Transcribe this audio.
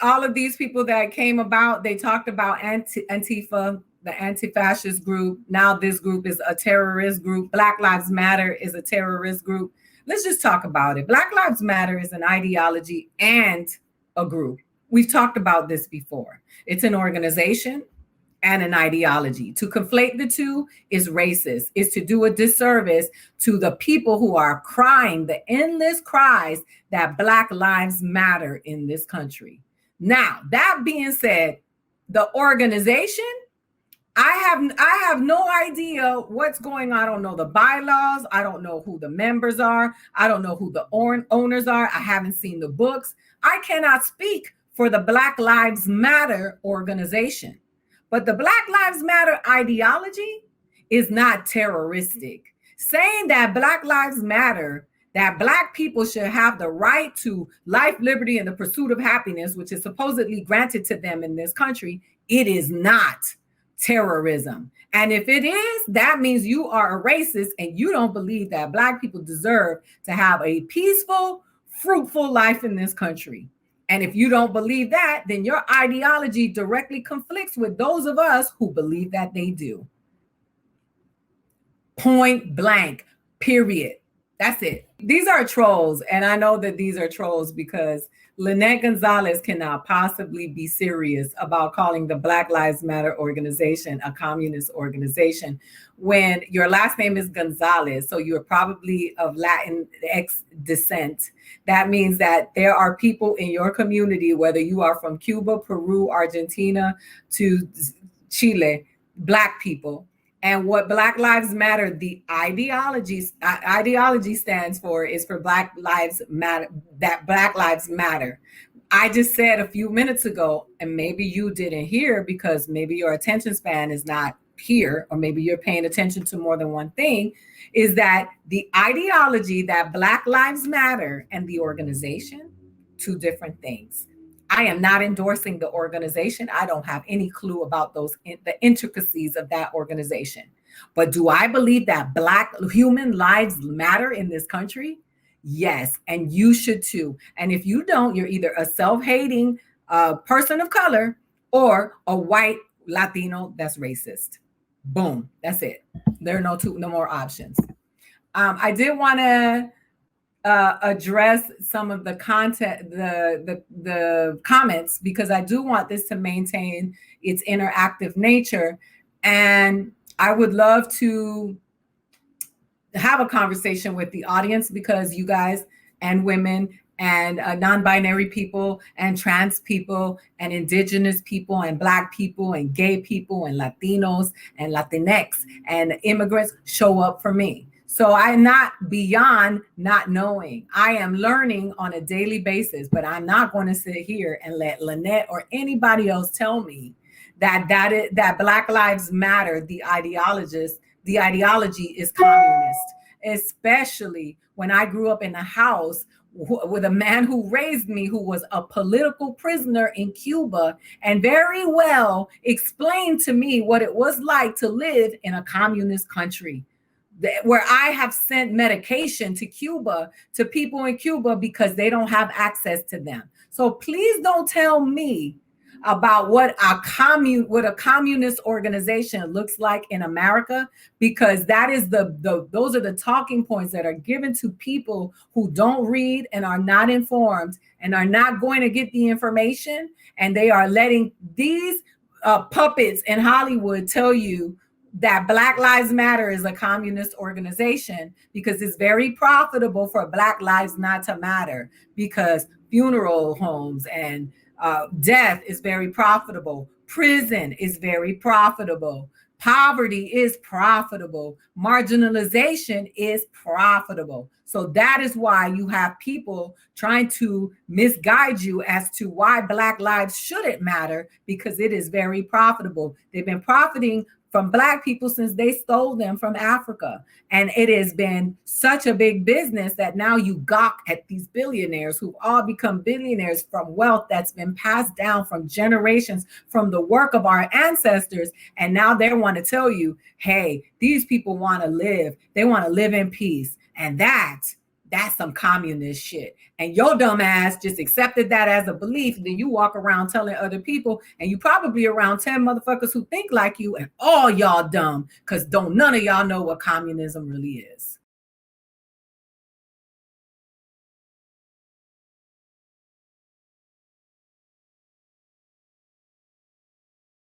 all of these people that came about, they talked about Antifa, the anti-fascist group. Now this group is a terrorist group. Black Lives Matter is a terrorist group. Let's just talk about it. Black Lives Matter is an ideology and a group. We've talked about this before. It's an organization and an ideology. To conflate the two is racist, is to do a disservice to the people who are crying the endless cries that Black lives matter in this country. Now, that being said, the organization, I have no idea what's going on. I don't know the bylaws. I don't know who the members are. I don't know who the owners are. I haven't seen the books. I cannot speak for the Black Lives Matter organization. But the Black Lives Matter ideology is not terroristic. Saying that Black Lives Matter, that Black people should have the right to life, liberty, and the pursuit of happiness, which is supposedly granted to them in this country, it is not terrorism. And if it is, that means you are a racist and you don't believe that Black people deserve to have a peaceful, fruitful life in this country. And if you don't believe that, then your ideology directly conflicts with those of us who believe that they do. Point blank, period. That's it. These are trolls. And I know that these are trolls because Lynette Gonzalez cannot possibly be serious about calling the Black Lives Matter organization a communist organization when your last name is Gonzalez. So you're probably of Latinx descent. That means that there are people in your community, whether you are from Cuba, Peru, Argentina, to Chile, Black people. And what Black Lives Matter, the ideology stands for is for Black Lives Matter, that Black Lives Matter. I just said a few minutes ago, and maybe you didn't hear because maybe your attention span is not here, or maybe you're paying attention to more than one thing, is that the ideology that Black Lives Matter and the organization, two different things. I am not endorsing the organization. I don't have any clue about the intricacies of that organization. But do I believe that Black human lives matter in this country? Yes, and you should too. And if you don't, you're either a self-hating person of color or a white Latino that's racist. Boom, that's it. There are no more options. I did want to address some of the content, the comments, because I do want this to maintain its interactive nature. And I would love to have a conversation with the audience because you guys and women and non-binary people and trans people and indigenous people and Black people and gay people and Latinos and Latinx and immigrants show up for me. So I'm not beyond not knowing. I am learning on a daily basis, but I'm not going to sit here and let Lynette or anybody else tell me that Black Lives Matter, the ideology is communist, especially when I grew up in a house with a man who raised me, who was a political prisoner in Cuba and very well explained to me what it was like to live in a communist country, where I have sent medication to Cuba, to people in Cuba, because they don't have access to them. So please don't tell me about what a communist organization looks like in America, because that is those are the talking points that are given to people who don't read and are not informed and are not going to get the information, and they are letting these puppets in Hollywood tell you that Black Lives Matter is a communist organization, because it's very profitable for Black lives not to matter, because funeral homes and death is very profitable. Prison is very profitable. Poverty is profitable. Marginalization is profitable. So that is why you have people trying to misguide you as to why Black lives shouldn't matter, because it is very profitable. They've been profiting from Black people since they stole them from Africa. And it has been such a big business that now you gawk at these billionaires who've all become billionaires from wealth that's been passed down from generations, from the work of our ancestors. And now they want to tell you, hey, these people want to live. They want to live in peace. And that that's some communist shit. And your dumb ass just accepted that as a belief. Then you walk around telling other people, and you probably around 10 motherfuckers who think like you, and all y'all dumb, because don't none of y'all know what communism really is.